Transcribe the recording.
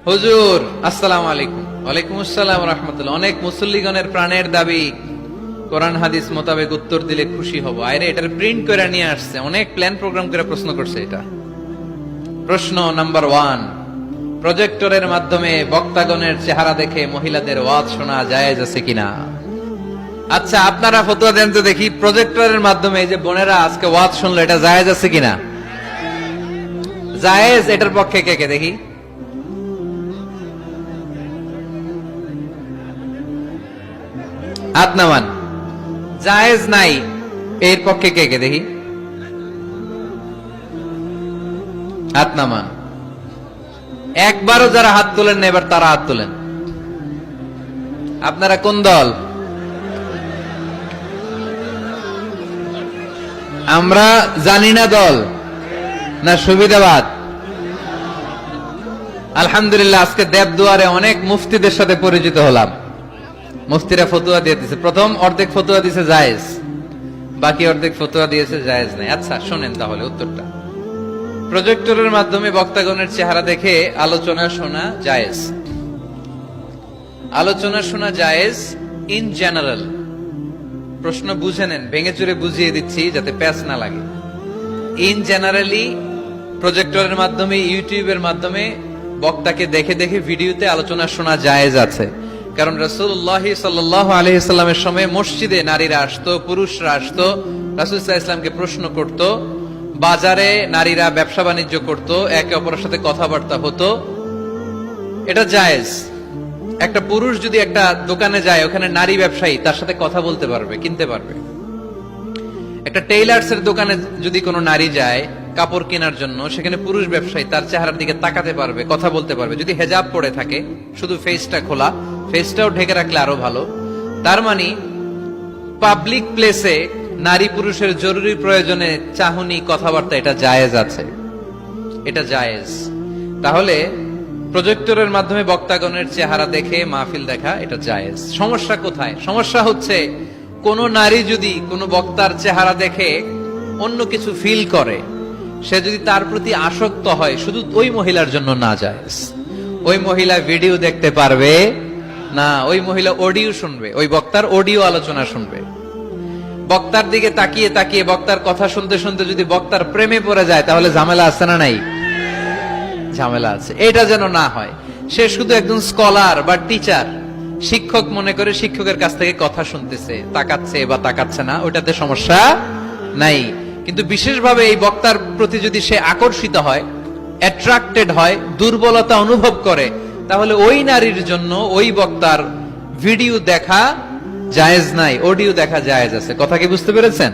হুজুর আসসালামু আলাইকুম। ওয়ালাইকুম আসসালাম ওয়া রাহমাতুল্লাহ। অনেক মুসল্লিগণের প্রাণের দাবি, কোরআন হাদিস মোতাবেক উত্তর দিলে খুশি হব। আরে এটার প্রিন্ট করে নিয়ে আসছে, অনেক প্ল্যান প্রোগ্রাম করে প্রশ্ন করছে। এটা প্রশ্ন নাম্বার 1, প্রজেক্টরের মাধ্যমে বক্তাগণের চেহারা দেখে মহিলাদের ওয়াজ শোনা জায়েজ আছে কিনা? আচ্ছা আপনারা ফতোয়া দেন তো দেখি, প্রজেক্টরের মাধ্যমে এই যে বোনেরা আজকে ওয়াজ শুনলো, এটা জায়েজ আছে কিনা? জায়েজ, এটার পক্ষে কে কে দেখি? হাত নামান। জায়েজ নাই, এর পক্ষে কে কে দেখি? হাত নামান। একবারও যারা হাত তোলেন না, এবার তারা হাত তোলেন। আপনারা কোন দল? আমরা জানি না দল না সুবিধাবাদ। আলহামদুলিল্লাহ, আজকে দেবদুয়ারে অনেক মুফতিদের সাথে পরিচিত হলাম। মুফতিরা ফতুয়া দিয়ে দিয়েছে। প্রথম অর্ধেক ফতুয়া দিয়েছে জায়েজ, বাকি অর্ধেক ফতুয়া দিয়েছে জায়েজ নাই। আচ্ছা শোনেন তাহলে উত্তরটা। প্রজেক্টরের মাধ্যমে বক্তাগণের চেহারা দেখে আলোচনা শোনা জায়েজ। আলোচনা শোনা জায়েজ ইন জেনারেল। প্রশ্ন বুঝে নেন, ভেঙে চুরে বুঝিয়ে দিচ্ছি যাতে প্যাচ না লাগে। ইন জেনারেলি প্রজেক্টরের মাধ্যমে, ইউটিউবের মাধ্যমে বক্তাকে দেখে দেখে ভিডিওতে আলোচনা শোনা জায়েজ আছে। কারণ রাসূলুল্লাহ সাল্লাল্লাহু আলাইহি সাল্লামের সময় মসজিদে নারীরা আসতো, পুরুষরা আসতো, রাসূল সাল্লাল্লাহু আলাইহি সাল্লামকে প্রশ্ন করত। বাজারে নারীরা ব্যবসা বাণিজ্য করত, একে অপরের সাথে কথাবার্তা হতো, এটা জায়েজ। একটা পুরুষ যদি একটা দোকানে যায়, ওখানে নারী ব্যবসায়ী তার সাথে কথা বলতে পারবে, কিনতে পারবে। একটা টেইলার্স এর দোকানে যদি কোনো নারী যায় কাপড় কেনার জন্য, সেখানে পুরুষ ব্যবসায়ী তার চেহারার দিকে তাকাতে পারবে, কথা বলতে পারবে। যদি হেজাব পরে থাকে, শুধু ফেসটা খোলা, ফেসটাও ঢেকে রাখলে আরো ভালো। তার মানে পাবলিক প্লেসে নারী পুরুষের জরুরি প্রয়োজনে চাহনি, কথাবার্তা, এটা জায়েজ আছে, এটা জায়েজ। তাহলে প্রজেক্টরের মাধ্যমে বক্তাগণের চেহারা দেখে মাহফিল দেখা, এটা জায়েজ। সমস্যা কোথায়? সমস্যা হচ্ছে কোন নারী যদি কোনো বক্তার চেহারা দেখে অন্য কিছু ফিল করে, সে যদি তার প্রতি আসক্ত হয়, শুধু ওই মহিলার জন্য না জায়েজ। ওই মহিলা ভিডিও দেখতে পারবে না, ওই মহিলা অডিও শুনবে, ওই বক্তার অডিও আলোচনা শুনবে। বক্তার দিকে তাকিয়ে তাকিয়ে বক্তার কথা শুনতে শুনতে যদি বক্তার প্রেমে পড়ে যায়, তাহলে ঝামেলা আছে না নাই? ঝামেলা আছে। এটা যেন না হয়। সে শুধু একজন স্কলার বা টিচার, শিক্ষক মনে করে শিক্ষকের কাছ থেকে কথা শুনতেছে, তাকাচ্ছে বা তাকাচ্ছে না, ওটাতে সমস্যা নাই। কিন্তু বিশেষভাবে এই বক্তার প্রতি যদি সে আকর্ষিত হয়, অ্যাট্রাক্টেড হয়, দুর্বলতা অনুভব করে, তাহলে ওই নারীর জন্য ওই বক্তার ভিডিও দেখা জায়েজ নাই, অডিও দেখা জায়েজ আছে। কথা কি বুঝতে পেরেছেন?